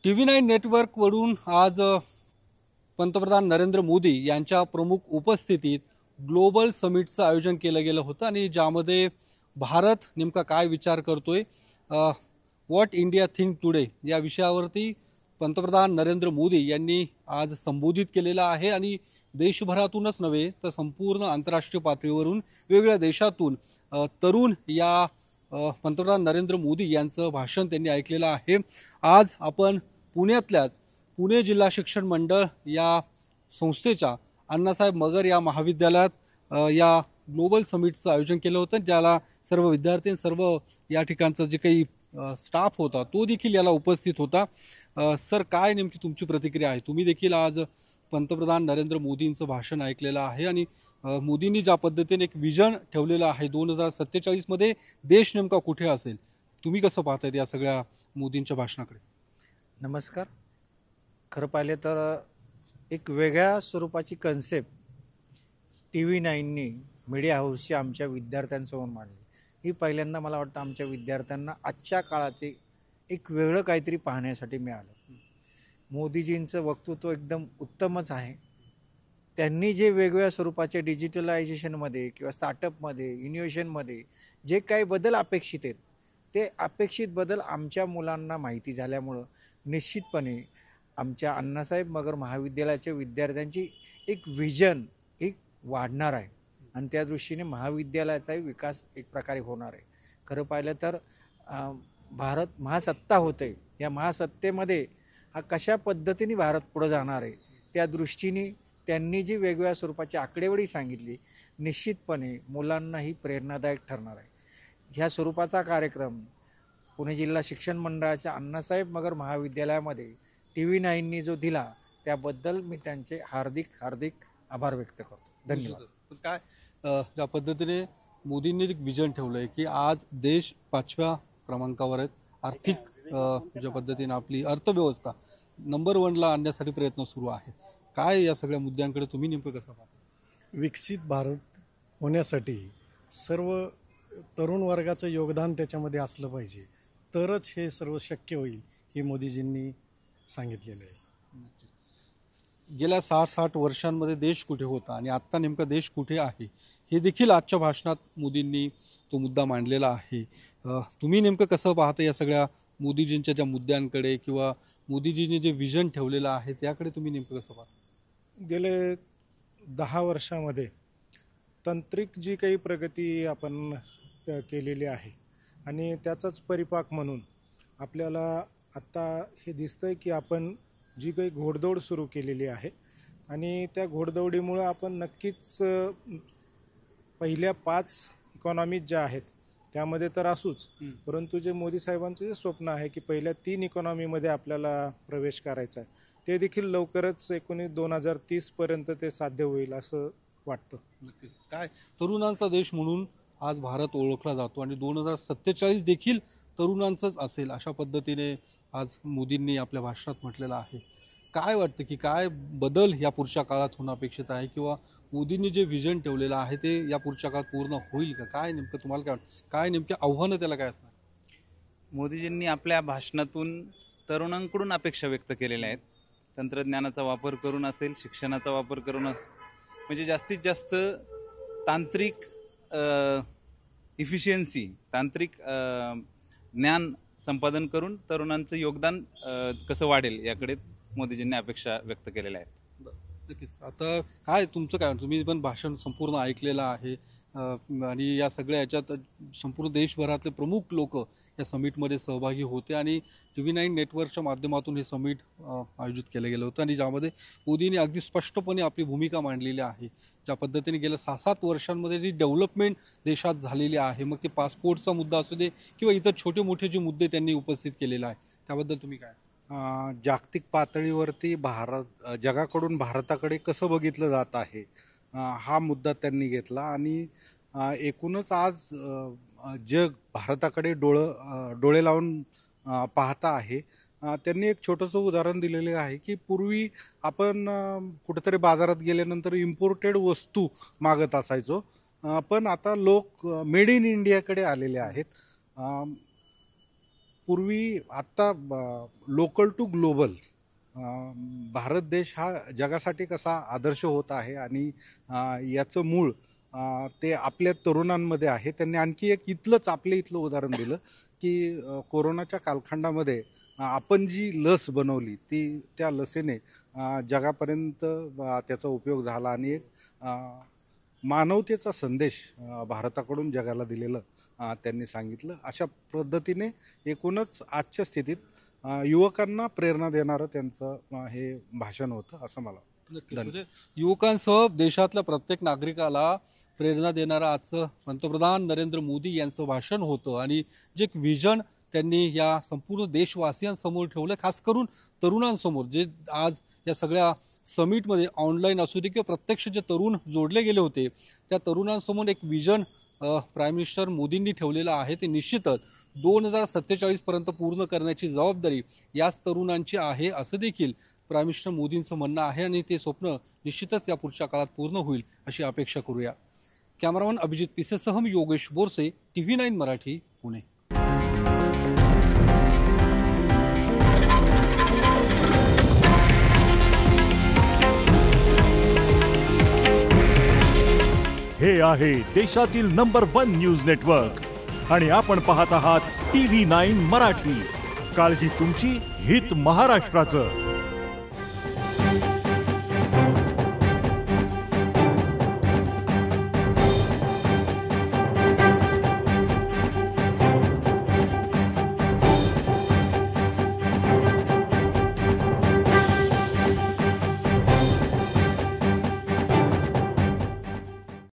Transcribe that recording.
TV9 नेटवर्कवरून आज पंतप्रधान नरेंद्र मोदी यांच्या प्रमुख उपस्थितीत ग्लोबल समिटचं आयोजन केलं गेलं होतं आणि ज्यामध्ये भारत नेमका काय विचार करतोय, व्हॉट इंडिया थिंक टुडे या विषयावरती पंतप्रधान नरेंद्र मोदी यांनी आज संबोधित केलेलं आहे आणि देशभरातूनच नव्हे तर संपूर्ण आंतरराष्ट्रीय पातळीवरून वेगवेगळ्या देशातून तरुण या पंतप्रधान नरेंद्र मोदी यांचं भाषण त्यांनी ऐकलेलं आहे। आज आपण पुण्यातल्याच पुणे जिल्हा शिक्षण मंडळ या संस्थेच्या अण्णासाहेब मगर या महाविद्यालयात या ग्लोबल समिटचं आयोजन केलं होतं, ज्याला सर्व विद्यार्थी सर्व या ठिकाणचं जे काही स्टाफ होता तो देखील याला उपस्थित होता। सर, काय नेमकी तुमची प्रतिक्रिया आहे? तुम्ही देखील आज पंतप्रधान नरेंद्र मोदींचं भाषण ऐकलेलं आहे आणि मोदींनी ज्या पद्धतीने एक विजन ठेवलेलं आहे 2047 मध्ये देश नेमका कुठे असेल, तुम्ही कसं पाहताय या सगळ्या मोदींच्या भाषणाकडे? नमस्कार। खरं पाहिले तर एक वेगळ्या स्वरूपाची कन्सेप्ट TV9नी मीडिया हाऊसची आमच्या विद्यार्थ्यांसमोर मांडली। ही पहिल्यांदा मला वाटतं आमच्या विद्यार्थ्यांना आजच्या काळाचे एक वेगळं काहीतरी पाहण्यासाठी मिळालं। मोदीजींचं वक्तृत्व एकदम उत्तमच आहे। त्यांनी जे वेगवेगळ्या स्वरूपाचे डिजिटलायझेशनमध्ये किंवा स्टार्टअपमध्ये इनोव्हेशनमध्ये जे काही बदल अपेक्षित आहेत ते अपेक्षित बदल आमच्या मुलांना माहिती झाल्यामुळं निश्चितपणे आमच्या अण्णासाहेब मगर महाविद्यालयाच्या विद्यार्थ्यांची एक विजन एक वाढणार आहे आणि त्या दृष्टीने महाविद्यालयाचाही विकास एक प्रकारे होणार आहे। खरं पाहिलं तर भारत महासत्ता होते, या महासत्तेमध्ये हा कशा पद्धतीने भारत पुढे जाणार आहे त्या दृष्टीने त्यांनी जी वेगवेगळ्या स्वरूपाची आकडेवारी सांगितली निश्चितपणे मुलांनाही प्रेरणादायक ठरणार आहे। ह्या स्वरूपाचा कार्यक्रम पुणे जिल्हा शिक्षण मंडळाच्या अण्णासाहेब मगर महाविद्यालयामध्ये TV9नी जो दिला त्याबद्दल मी त्यांचे हार्दिक आभार व्यक्त करतो। धन्यवाद। काय ज्या पद्धतीने मोदींनी एक विजन ठेवलंय की आज देश 5व्या क्रमांकावर आहे, आर्थिक ज्या पद्धतीने आपली अर्थव्यवस्था नंबर 1ला आणण्यासाठी प्रयत्न सुरू आहे, काय या सगळ्या मुद्द्यांकडे तुम्ही नेमकं कसं पाहता? विकसित भारत होण्यासाठी सर्व तरुण वर्गाचं योगदान त्याच्यामध्ये असलं पाहिजे, तरच हे सर्व शक्य होईल हे मोदीजींनी सांगितलेलं आहे। गेल्या 60 वर्षांमध्ये देश कुठे होता आणि आत्ता नेमका देश कुठे आहे हे देखील आजच्या भाषणात मोदींनी तो मुद्दा मांडलेला आहे। तुम्ही नेमकं कसं पाहता या सगळ्या मोदीजींच्या ज्या मुद्द्यांकडे किंवा मोदीजींनी जे विजन ठेवलेलं आहे त्याकडे तुम्ही नेमकं कसं पाहता? गेले 10 वर्षामध्ये तांत्रिक जी काही प्रगती आपण केलेली आहे आणि त्याचाच परिपाक म्हणून आपल्याला आत्ता हे दिसतंय की आपण जी काही घोडदौड सुरू केलेली आहे आणि त्या घोडदौडीमुळं आपण नक्कीच पहिल्या 5 इकॉनॉमीज ज्या आहेत त्यामध्ये तर असूच, परंतु जे मोदी साहेबांचं जे स्वप्न आहे की पहिल्या 3 इकॉनॉमीमध्ये आपल्याला प्रवेश करायचा आहे ते देखील लवकरच 2030 पर्यंत ते साध्य होईल असं वाटतं। नक्कीच काय तरुणांचा देश म्हणून आज भारत ओळखला जातो आणि 2047 देखील तरुणांचंच असेल अशा पद्धतीने आज मोदींनी आपल्या भाषणात म्हटलेलं आहे। काय वाटतं की काय बदल या पुढच्या काळात होणं अपेक्षित आहे किंवा मोदींनी जे विजन ठेवलेलं आहे ते या पुढच्या काळात पूर्ण होईल का? काय नेमकं तुम्हाला काय वाटतं, काय नेमके आव्हानं त्याला काय असणार? मोदीजींनी आपल्या भाषणातून तरुणांकडून अपेक्षा व्यक्त केलेल्या आहेत। तंत्रज्ञानाचा वापर करून असेल, शिक्षणाचा वापर करून म्हणजे जास्तीत जास्त तांत्रिक इफिशियन्सी तांत्रिक ज्ञान संपादन करून तरुणांचं योगदान कसं वाढेल याकडे मोदीजींनी अपेक्षा व्यक्त केलेल्या आहेत। नक्कीच। आता काय तुमचं काय, तुम्ही पण भाषण संपूर्ण ऐकलेलं आहे आणि या सगळ्या याच्यात संपूर्ण देशभरातले प्रमुख लोक या समिटमध्ये सहभागी होते आणि TV9 नेटवर्कच्या माध्यमातून हे समिट आयोजित केलं गेलं होतं आणि ज्यामध्ये मोदींनी अगदी स्पष्टपणे आपली भूमिका मांडलेली आहे। ज्या पद्धतीने गेल्या 6-7 वर्षांमध्ये जी डेव्हलपमेंट देशात झालेली आहे, मग ते पासपोर्टचा मुद्दा असू दे किंवा इतर छोटे मोठे जे मुद्दे त्यांनी उपस्थित केलेला आहे त्याबद्दल तुम्ही काय? जागतिक पातळीवरती जगाकडून भारताकडे कसं बघितलं जात आहे हा मुद्दा त्यांनी घेतला आणि एकूणच आज जग भारताकडे डोळे लावून पाहता आहे। त्यांनी एक छोटंसं उदाहरण दिलेलं आहे की पूर्वी आपण कुठेतरी बाजारात गेल्यानंतर इम्पोर्टेड वस्तू मागत असायचो, पण आता लोक मेड इन इंडियाकडे आलेले आहेत। पूर्वी आत्ता लोकल टू ग्लोबल भारत देश हा जगासाठी कसा आदर्श होत आहे आणि याचं मूळ ते आपल्या तरुणांमध्ये आहे. त्यांनी आणखी एक आपल्या इथलं उदाहरण दिलं की कोरोनाच्या कालखंडामध्ये आपण जी लस बनवली त्या लसीने जगापर्यंत त्याचा उपयोग झाला आणि एक मानवतेचा संदेश भारताकडून जगाला दिलेलं त्यांनी सांगितलं. अशा पद्धतीने एकूणच आजच्या स्थितीत युवकांना प्रेरणा देणारं त्यांचं हे भाषण होतं असं मला म्हणजे युवकांसह देशातल्या प्रत्येक नागरिकाला प्रेरणा देणारं आजचं पंतप्रधान नरेंद्र मोदी यांचं भाषण होतं आणि जे एक विजन त्यांनी या संपूर्ण देशवासियांसमोर ठेवलं, खास करून तरुणांसमोर, जे आज या सगळ्या समिटमध्ये ऑनलाईन असू दे किंवा प्रत्यक्ष जे तरुण जोडले गेले होते त्या तरुणांसमोर एक विजन प्राईम मिनिस्टर मोदींनी ठेवलेलं आहे. ते निश्चितच 2047 पर्यंत पूर्ण करण्याची जबाबदारी याच तरुणांची आहे असं देखील प्राईम मिनिस्टर मोदींचं म्हणणं आहे आणि ते स्वप्न निश्चितच या पुढच्या काळात पूर्ण होईल अशी अपेक्षा करूया. कॅमेरामन अभिजित पिसेसह मी योगेश बोरसे, TV9 मराठी, पुणे. हे आहे देशातील नंबर 1 न्यूज नेटवर्क आणि आपण पाहत आहात TV9 मराठी. काळजी तुमची, हित महाराष्ट्राचं.